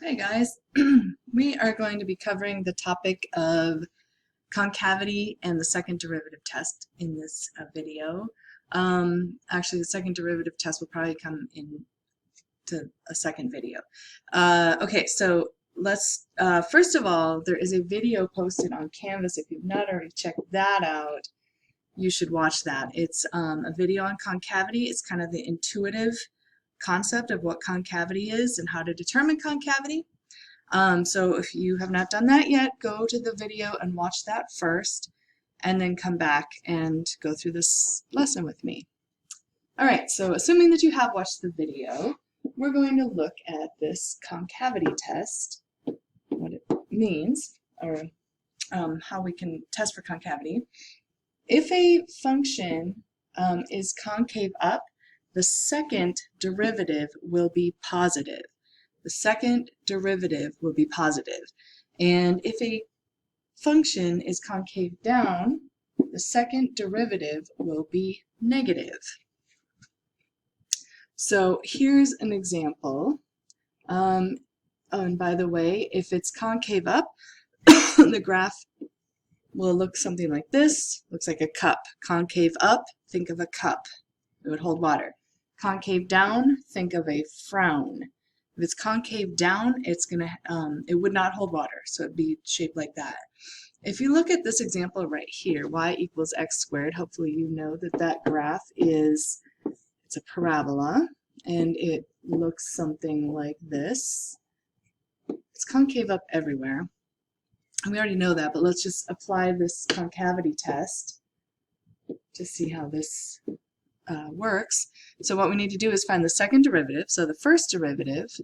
Hey guys, we are going to be covering the topic of concavity and the second derivative test in this video. Actually, the second derivative test will probably come into a second video. Okay, so let's, first of all, there is a video posted on Canvas. If you've not already checked that out, you should watch that. It's a video on concavity. It's kind of the intuitive concept of what concavity is and how to determine concavity. So if you have not done that yet, go to the video and watch that first, and then come back and go through this lesson with me. All right, so assuming that you have watched the video, we're going to look at this concavity test, what it means, or how we can test for concavity. If a function is concave up, the second derivative will be positive. The second derivative will be positive. And if a function is concave down, the second derivative will be negative. So here's an example. And by the way, if it's concave up, the graph will look something like this. Looks like a cup. Concave up, think of a cup. It would hold water. Concave down, think of a frown. If it's concave down, it's it would not hold water, so it'd be shaped like that. If you look at this example right here, y equals x squared, hopefully you know that that graph it's a parabola, and it looks something like this. It's concave up everywhere. And we already know that, but let's just apply this concavity test to see how this works. So what we need to do is find the second derivative. So the first derivative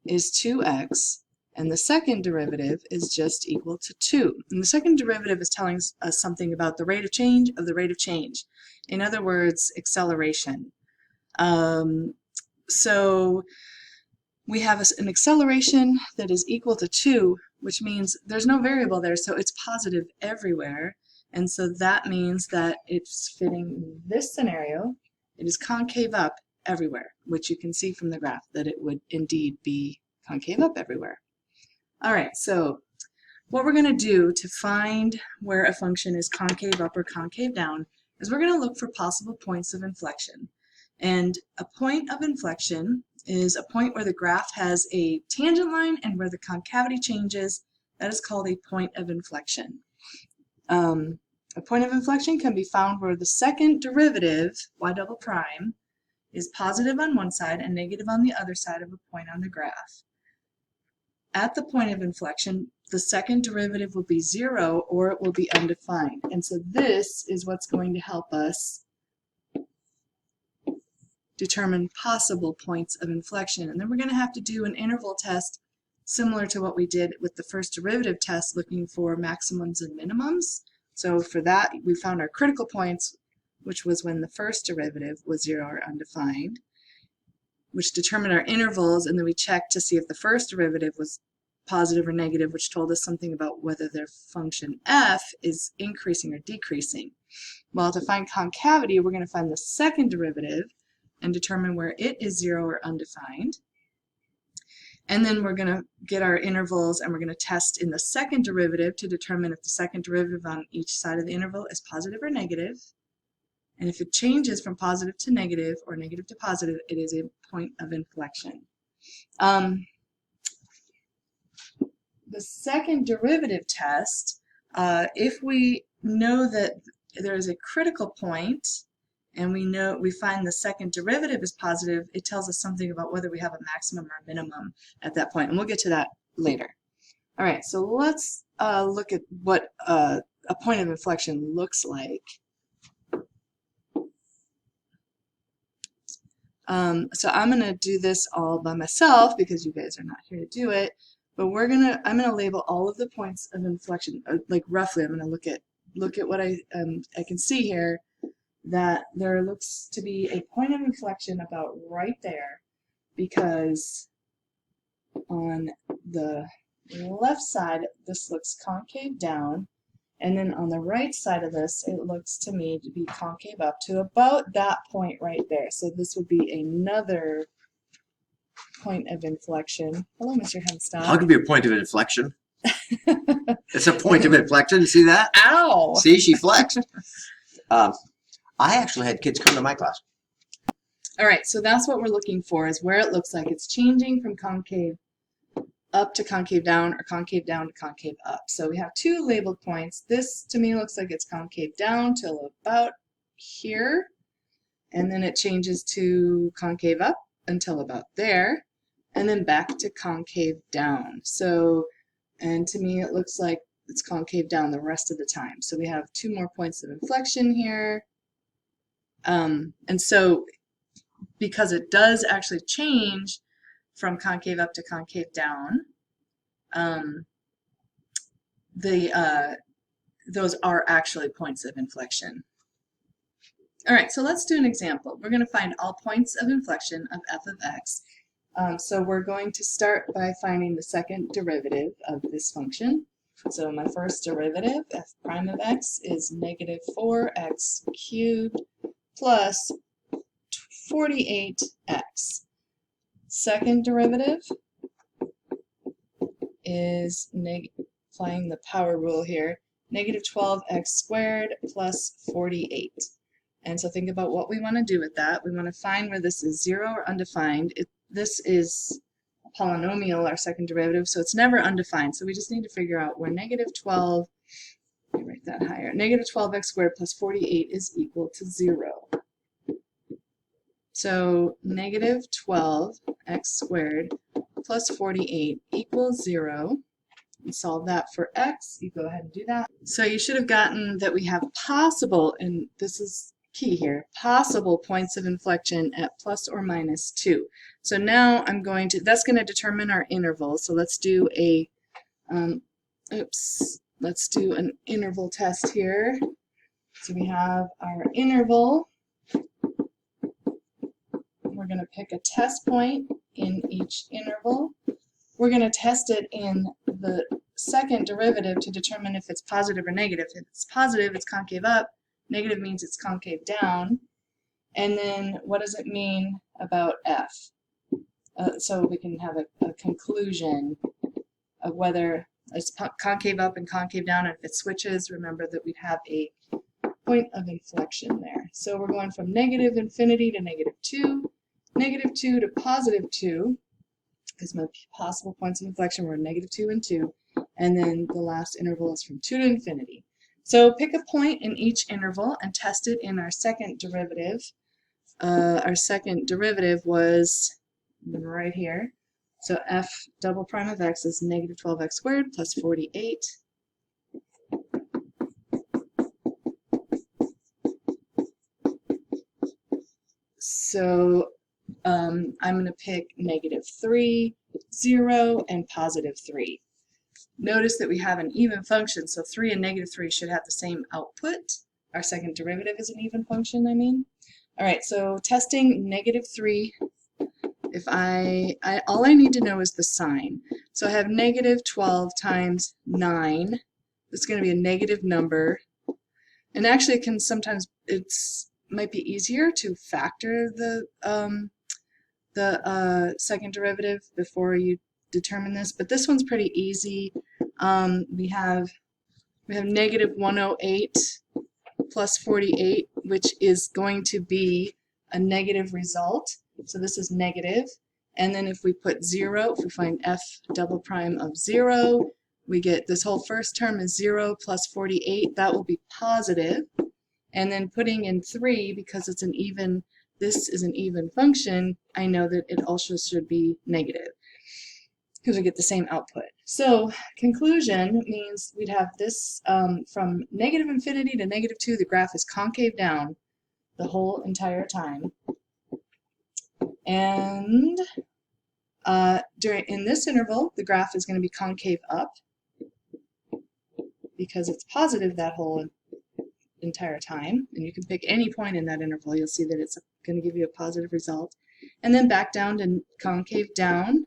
is 2x, and the second derivative is just equal to 2. And the second derivative is telling us something about the rate of change of the rate of change. In other words, acceleration. So we have an acceleration that is equal to 2, which means there's no variable there, so it's positive everywhere. And so that means that it's fitting this scenario. It is concave up everywhere, which you can see from the graph that it would indeed be concave up everywhere. All right, so what we're going to do to find where a function is concave up or concave down is we're going to look for possible points of inflection. And a point of inflection is a point where the graph has a tangent line and where the concavity changes. That is called a point of inflection. A point of inflection can be found where the second derivative, y double prime, is positive on one side and negative on the other side of a point on the graph. At the point of inflection, the second derivative will be 0 or it will be undefined. And so this is what's going to help us determine possible points of inflection. And then we're going to have to do an interval test similar to what we did with the first derivative test, looking for maximums and minimums. So for that, we found our critical points, which was when the first derivative was 0 or undefined, which determined our intervals, and then we checked to see if the first derivative was positive or negative, which told us something about whether their function f is increasing or decreasing. Well, to find concavity, we're going to find the second derivative and determine where it is 0 or undefined. And then we're going to get our intervals, and we're going to test in the second derivative to determine if the second derivative on each side of the interval is positive or negative. And if it changes from positive to negative or negative to positive, it is a point of inflection. The second derivative test, if we know that there is a critical point, and we find the second derivative is positive, it tells us something about whether we have a maximum or a minimum at that point, and we'll get to that later. All right, so let's look at what a point of inflection looks like. So I'm going to do this all by myself because you guys are not here to do it, but I'm going to label all of the points of inflection, like roughly. I'm going to look at what I can see here, that there looks to be a point of inflection about right there, because on the left side this looks concave down, and then on the right side of this it looks to me to be concave up to about that point right there. So this would be another point of inflection. Hello, Mr. Hemstock. How could be a point of inflection? It's a point of inflection. You see that? Ow! See, she flexed. I actually had kids come to my class. All right, so that's what we're looking for, is where it looks like it's changing from concave up to concave down, or concave down to concave up. So we have two labeled points. This to me looks like it's concave down till about here, and then it changes to concave up until about there, and then back to concave down. So, and to me it looks like it's concave down the rest of the time. So we have two more points of inflection here. And so because it does actually change from concave up to concave down, those are actually points of inflection. All right, so let's do an example. We're going to find all points of inflection of f of x. So we're going to start by finding the second derivative of this function. So my first derivative, f prime of x, is negative 4x cubed plus 48x. Second derivative is applying the power rule here, negative 12x squared plus 48. And so think about what we want to do with that. We want to find where this is 0 or undefined. This is a polynomial, our second derivative, so it's never undefined. So we just need to figure out where negative 12, let me write that higher, negative 12x squared plus 48 is equal to 0. So negative 12x squared plus 48 equals 0. And solve that for x. You go ahead and do that. So you should have gotten that we have possible, and this is key here, possible points of inflection at plus or minus 2. So now I'm going to, that's going to determine our interval. So let's do a, let's do an interval test here. So we have our interval. We're going to pick a test point in each interval. We're going to test it in the second derivative to determine if it's positive or negative. If it's positive, it's concave up. Negative means it's concave down. And then what does it mean about f? So we can have a conclusion of whether it's concave up and concave down. And if it switches, remember that we'd have a point of inflection there. So we're going from negative infinity to negative 2, negative 2 to positive 2, because my possible points of inflection were negative 2 and 2, and then the last interval is from 2 to infinity. So pick a point in each interval and test it in our second derivative. Our second derivative was right here. So f double prime of x is negative 12x squared plus 48. So I'm going to pick negative 3, 0, and positive 3. Notice that we have an even function, so 3 and negative 3 should have the same output. Our second derivative is an even function, I mean. All right, so testing negative 3, if all I need to know is the sign. So I have negative 12 times 9. It's going to be a negative number. And actually it can sometimes, might be easier to factor the second derivative before you determine this, but this one's pretty easy. We have negative 108 plus 48, which is going to be a negative result. So this is negative. And then if we put 0, if we find f double prime of 0, we get this whole first term is 0 plus 48. That will be positive. And then putting in 3, because it's an even, this is an even function, I know that it also should be negative, because we get the same output. So conclusion means we'd have this from negative infinity to negative 2, the graph is concave down the whole entire time. And in this interval, the graph is going to be concave up because it's positive that whole entire time. And you can pick any point in that interval. You'll see that it's going to give you a positive result. And then back down to concave down,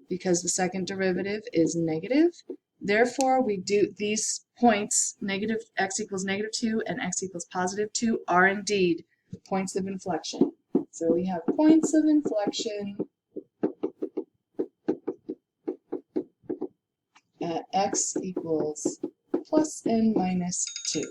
because the second derivative is negative. Therefore, we do these points, negative x equals negative 2 and x equals positive 2, are indeed points of inflection. So we have points of inflection at x equals plus n minus 2.